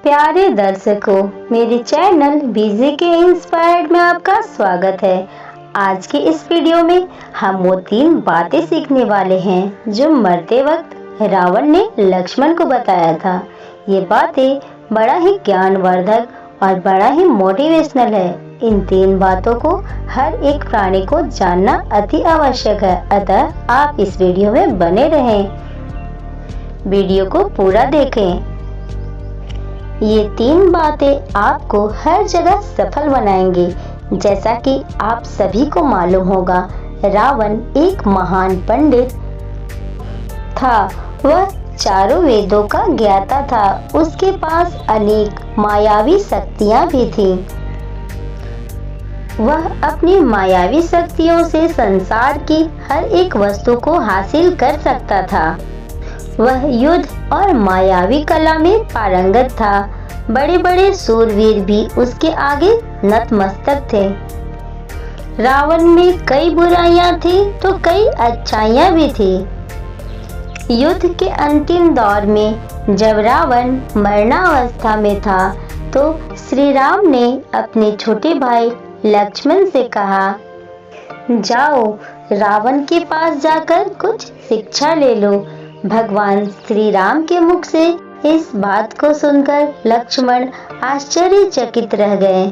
प्यारे दर्शकों, मेरे चैनल बीजेके इंस्पायर्ड में आपका स्वागत है। आज के इस वीडियो में हम वो 3 बातें सीखने वाले हैं जो मरते वक्त रावण ने लक्ष्मण को बताया था। ये बातें बड़ा ही ज्ञानवर्धक और बड़ा ही मोटिवेशनल है। इन 3 बातों को हर एक प्राणी को जानना अति आवश्यक है, अतः आप इस वीडियो में बने रहें। वीडियो को पूरा देखें। ये 3 बातें आपको हर जगह सफल बनाएंगी। जैसा कि आप सभी को मालूम होगा, रावण एक महान पंडित था। वह चारों वेदों का ज्ञाता था। उसके पास अनेक मायावी शक्तियां भी थीं। वह अपनी मायावी शक्तियों से संसार की हर एक वस्तु को हासिल कर सकता था। वह युद्ध और मायावी कला में पारंगत था। बड़े बड़े सूरवीर भी उसके आगे नतमस्तक थे। रावण में कई बुराइयां थी तो कई अच्छाइयां भी थी। युद्ध के अंतिम दौर में जब रावण मरणावस्था में था तो श्री राम ने अपने छोटे भाई लक्ष्मण से कहा, जाओ रावण के पास जाकर कुछ शिक्षा ले लो। भगवान श्री राम के मुख से इस बात को सुनकर लक्ष्मण आश्चर्यचकित रह गए।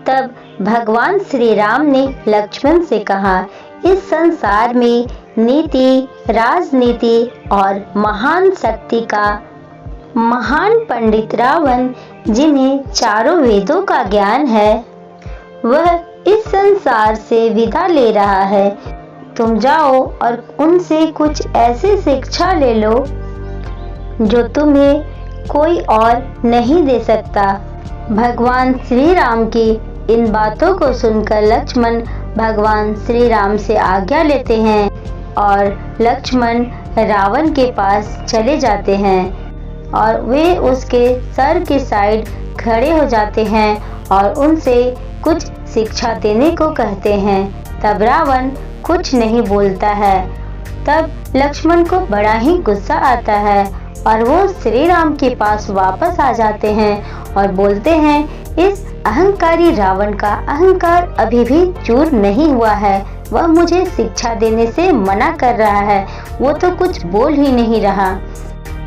तब भगवान श्री राम ने लक्ष्मण से कहा, इस संसार में नीति, राजनीति और महान शक्ति का महान पंडित रावण, जिन्हें चारों वेदों का ज्ञान है, वह इस संसार से विदा ले रहा है। तुम जाओ और उनसे कुछ ऐसी शिक्षा ले लो जो तुम्हें कोई और नहीं दे सकता। भगवान श्री राम की इन बातों को सुनकर लक्ष्मण भगवान श्री राम से आज्ञा लेते हैं और लक्ष्मण रावण के पास चले जाते हैं और वे उसके सर के साइड खड़े हो जाते हैं और उनसे कुछ शिक्षा देने को कहते हैं। तब रावण कुछ नहीं बोलता है। तब लक्ष्मण को बड़ा ही गुस्सा आता है और वो श्री राम के पास वापस आ जाते हैं और बोलते हैं, इस अहंकारी रावण का अहंकार अभी भी चूर नहीं हुआ है। वह मुझे शिक्षा देने से मना कर रहा है, वो तो कुछ बोल ही नहीं रहा।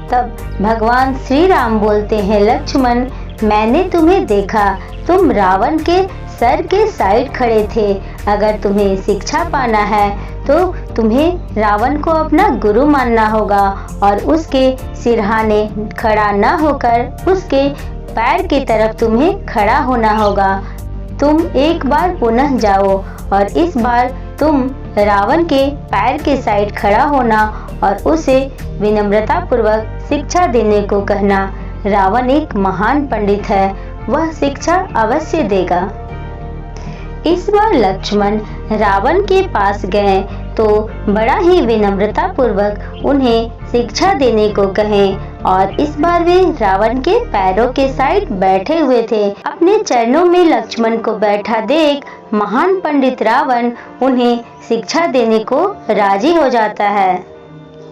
तब भगवान श्री राम बोलते हैं, लक्ष्मण, मैंने तुम्हें देखा, तुम रावण के सर के साइड खड़े थे। अगर तुम्हें शिक्षा पाना है तो तुम्हें रावण को अपना गुरु मानना होगा और उसके सिरहाने खड़ा न होकर उसके पैर की तरफ तुम्हें खड़ा होना होगा। तुम एक बार पुनः जाओ और इस बार तुम रावण के पैर के साइड खड़ा होना और उसे विनम्रता पूर्वक शिक्षा देने को कहना। रावण एक महान पंडित है, वह शिक्षा अवश्य देगा। इस बार लक्ष्मण रावण के पास गए तो बड़ा ही विनम्रता पूर्वक उन्हें शिक्षा देने को कहें और इस बार वे रावण के पैरों के साइड बैठे हुए थे। अपने चरणों में लक्ष्मण को बैठा देख महान पंडित रावण उन्हें शिक्षा देने को राजी हो जाता है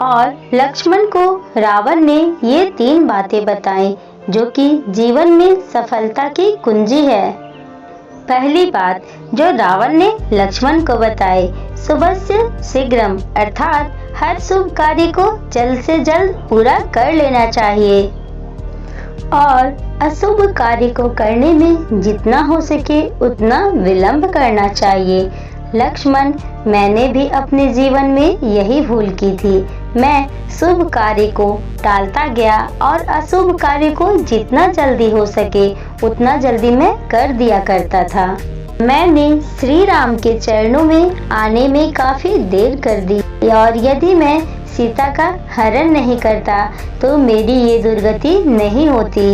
और लक्ष्मण को रावण ने ये 3 बातें बताई जो कि जीवन में सफलता की कुंजी है। पहली बात जो रावण ने लक्ष्मण को बताई, शुभस्य शीघ्रम, अर्थात हर शुभ कार्य को जल्द से जल्द पूरा कर लेना चाहिए और अशुभ कार्य को करने में जितना हो सके उतना विलंब करना चाहिए। लक्ष्मण, मैंने भी अपने जीवन में यही भूल की थी। मैं शुभ कार्य को टालता गया और अशुभ कार्य को जितना जल्दी हो सके उतना जल्दी मैं कर दिया करता था। मैंने श्री राम के चरणों में आने में काफी देर कर दी और यदि मैं सीता का हरण नहीं करता तो मेरी ये दुर्गति नहीं होती।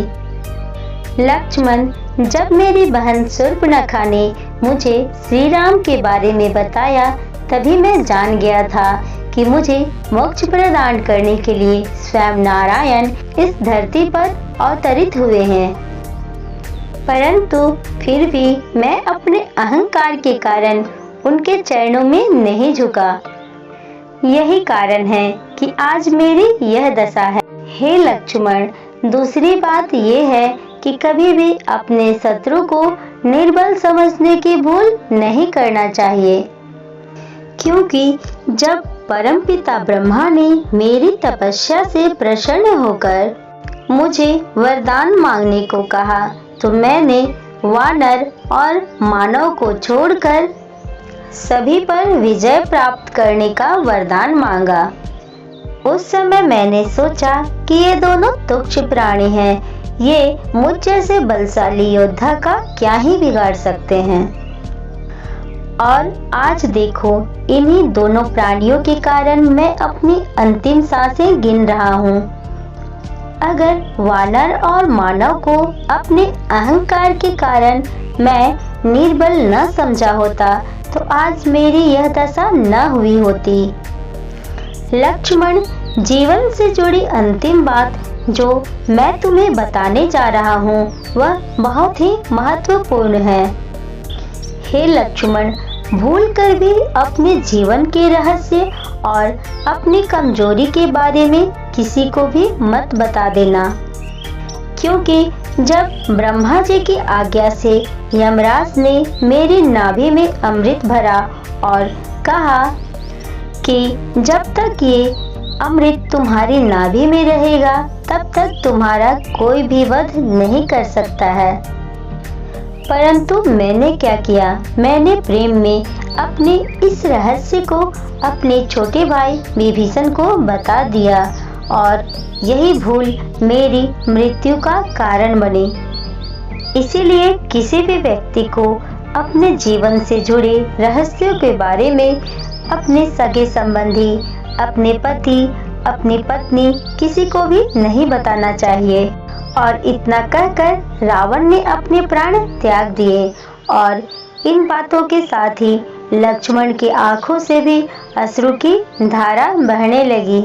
लक्ष्मण, जब मेरी बहन शूर्पणखा ने मुझे श्री राम के बारे में बताया तभी मैं जान गया था कि मुझे मोक्ष प्रदान करने के लिए स्वयं नारायण इस धरती पर अवतरित हुए हैं। परंतु फिर भी मैं अपने अहंकार के कारण उनके चरणों में नहीं झुका। यही कारण है कि आज मेरी यह दशा है। हे लक्ष्मण, दूसरी बात ये है कि कभी भी अपने शत्रु को निर्बल समझने की भूल नहीं करना चाहिए, क्योंकि जब परमपिता ब्रह्मा ने मेरी तपस्या से प्रसन्न होकर मुझे वरदान मांगने को कहा, तो मैंने वानर और मानव को छोड़कर सभी पर विजय प्राप्त करने का वरदान मांगा। उस समय मैंने सोचा कि ये दोनों तुच्छ प्राणी हैं, ये मुझ जैसे बलशाली योद्धा का क्या ही बिगाड़ सकते हैं। और आज देखो, इन्हीं दोनों प्राणियों के कारण मैं अपनी अंतिम सांसें गिन रहा हूँ। अगर वानर और मानव को अपने अहंकार के कारण मैं निर्बल न समझा होता, तो आज मेरी यह दशा न हुई होती। लक्ष्मण, जीवन से जुड़ी अंतिम बात जो मैं तुम्हें बताने जा रहा हूँ, वह बहुत ही महत्वपूर्ण है। हे लक्ष्मण, भूल कर भी अपने जीवन के रहस्य और अपनी कमजोरी के बारे में किसी को भी मत बता देना, क्योंकि जब ब्रह्मा जी की आज्ञा से यमराज ने मेरी नाभि में अमृत भरा और कहा कि जब तक ये अमृत तुम्हारी नाभि में रहेगा, तब तक तुम्हारा कोई भी वध नहीं कर सकता है। परंतु मैंने क्या किया, मैंने प्रेम में अपने इस रहस्य को अपने छोटे भाई विभीषण को बता दिया और यही भूल मेरी मृत्यु का कारण बनी। इसीलिए किसी भी व्यक्ति को अपने जीवन से जुड़े रहस्यों के बारे में अपने सगे संबंधी, अपने पति, अपनी पत्नी, किसी को भी नहीं बताना चाहिए। और इतना कहकर रावण ने अपने प्राण त्याग दिए और इन बातों के साथ ही लक्ष्मण की आंखों से भी अश्रु की धारा बहने लगी।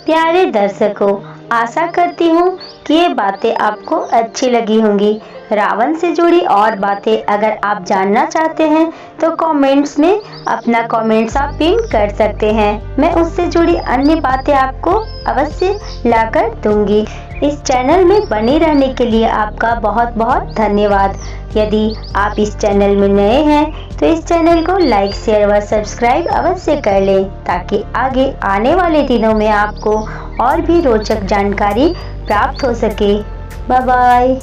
प्यारे दर्शकों, आशा करती हूँ कि ये बातें आपको अच्छी लगी होंगी। रावण से जुड़ी और बातें अगर आप जानना चाहते हैं तो कमेंट्स में अपना कमेंट्स आप पिन कर सकते हैं। मैं उससे जुड़ी अन्य बातें आपको अवश्य लाकर दूंगी। इस चैनल में बने रहने के लिए आपका बहुत बहुत धन्यवाद। यदि आप इस चैनल में नए हैं तो इस चैनल को लाइक, शेयर व सब्सक्राइब अवश्य कर लें, ताकि आगे आने वाले दिनों में आपको और भी रोचक जानकारी प्राप्त हो सके। Bye bye.